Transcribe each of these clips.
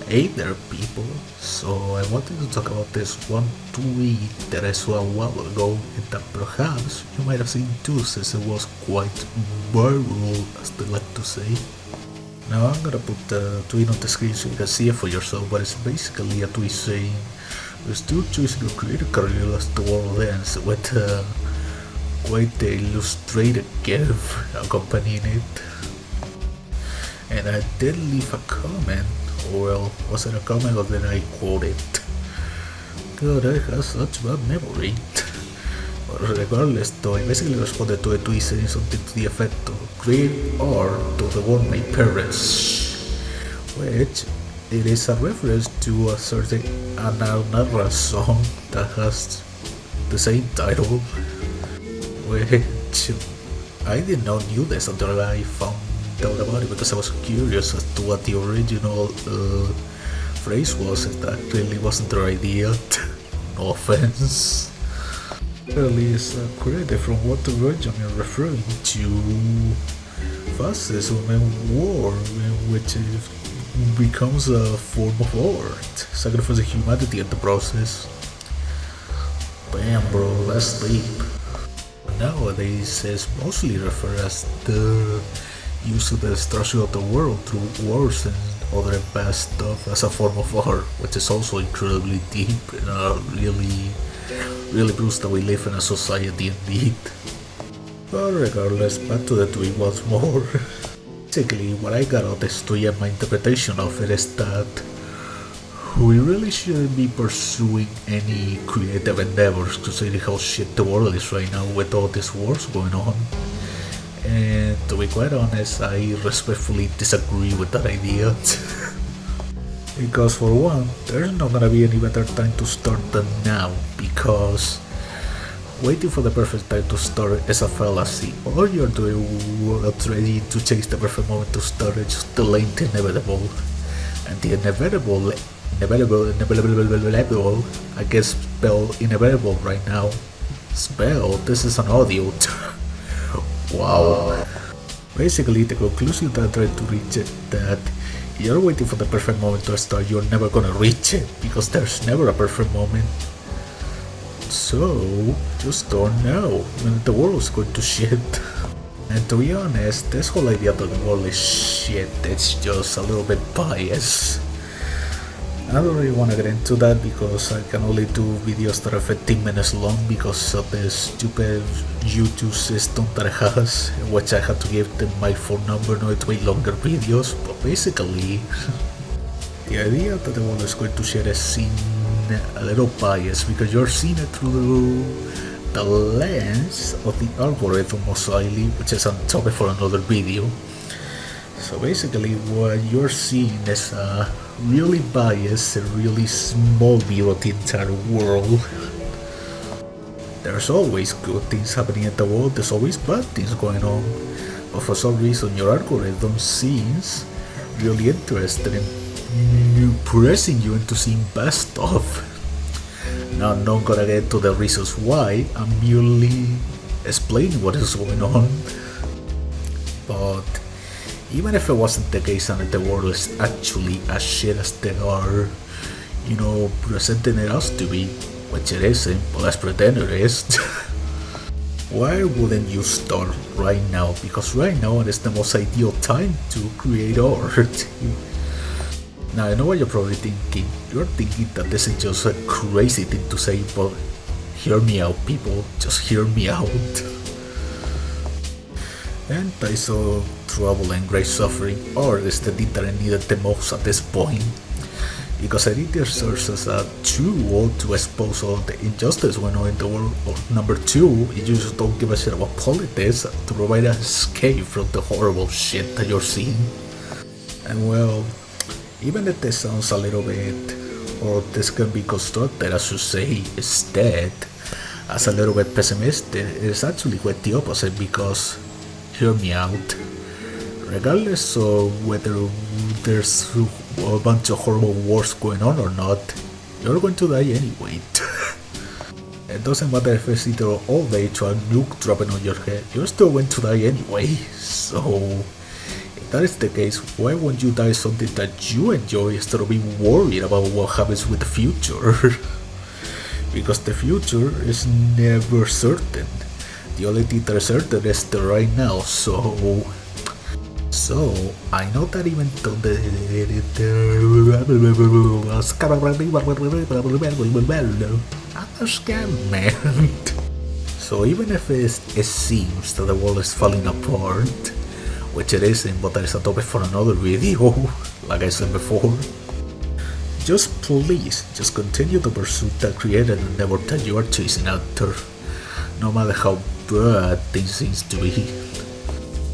Hey there, people. So, I wanted to talk about this one tweet that I saw a while ago, and that perhaps you might have seen too, since it was quite viral, as they like to say. Now, I'm gonna put the tweet on the screen so you can see it for yourself, but it's basically a tweet saying, "You're still choosing a creative career as the world ends," with quite the illustrated GIF accompanying it. And I did leave a comment. Well, was it a comment or did I quote it? God, I have such bad memory. But regardless, though, I basically responded to a tweet saying something to the effect of "Great art to the one my parents," which it is a reference to a certain Anna song that has the same title, which I did not knew this until I found out about it because I was curious as to what the original phrase was, and that really wasn't their idea. No offense. Really is created from what the version you're referring to. Fascism and war, in which it becomes a form of art, sacrificing humanity in the process. Damn, bro, that's deep. Nowadays, it's mostly referred as the use of the destruction of the world through wars and other bad stuff as a form of art, which is also incredibly deep and really proves that we live in a society indeed. But regardless, back to the tweet once more. Basically, what I got out of this tweet and my interpretation of it is that we really shouldn't be pursuing any creative endeavors considering how shit the world is right now with all these wars going on. And to be quite honest, I respectfully disagree with that idea. Because for one, there's not gonna be any better time to start than now, because waiting for the perfect time to start is a fallacy. All you're doing while trying to chase the perfect moment to start is just delaying the inevitable. And the inevitable, I guess spell inevitable right now. Spell, this is an audio. Wow. Basically, the conclusion that I tried to reach is that you're waiting for the perfect moment to start, you're never gonna reach it, because there's never a perfect moment. So, just start now, when the world is going to shit. And to be honest, this whole idea that the world is shit, it's just a little bit biased. I don't really want to get into that because I can only do videos that are 15 minutes long because of the stupid YouTube system that it has, in which I had to give them my phone number in order to make longer videos. But basically, the idea that the world is going to share is seen a little biased because you're seeing it through the lens of the algorithm most likely, which is on topic for another video. So basically, what you're seeing is a really biased and really small view of the entire world. There's always good things happening in the world, there's always bad things going on, but for some reason your algorithm seems really interested in pressing you into seeing bad stuff. Now, I'm not gonna get into the reasons why, I'm merely explaining what is going on. But even if it wasn't the case and the world is actually as shit as they are, presenting it us to be, which it isn't, but let's pretend it is. Why wouldn't you start right now? Because right now it is the most ideal time to create art. Now, I know what you're probably thinking. You're thinking that this is just a crazy thing to say, but hear me out, people. Just hear me out. And I saw trouble and great suffering, or is the thing that I needed the most at this point. Because I think it serves as a tool to expose all the injustice going on in the world. Or number two, you just don't give a shit about politics to provide an escape from the horrible shit that you're seeing. And well, even if this sounds a little bit, or this can be constructed, I should say, instead, as a little bit pessimistic, it's actually quite the opposite because, hear me out, regardless of whether there's a bunch of horrible wars going on or not, you're going to die anyway. It doesn't matter if it's either old age or a nuke dropping on your head, you're still going to die anyway. So that is the case, why won't you die something that you enjoy instead of being worried about what happens with the future? Because the future is never certain. The only thing that is certain is the right now, so I know that even though I'm scared, man. So even if it seems that the world is falling apart, which it isn't, but that is a topic for another video, like I said before, just please, just continue the pursuit that created the endeavor that you are chasing after, no matter how bad things seems to be.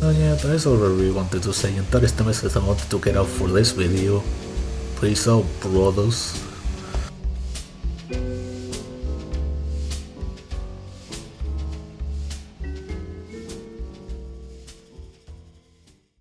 Oh yeah, that is all I really wanted to say, and that is the message I wanted to get out for this video. Peace out, brothers.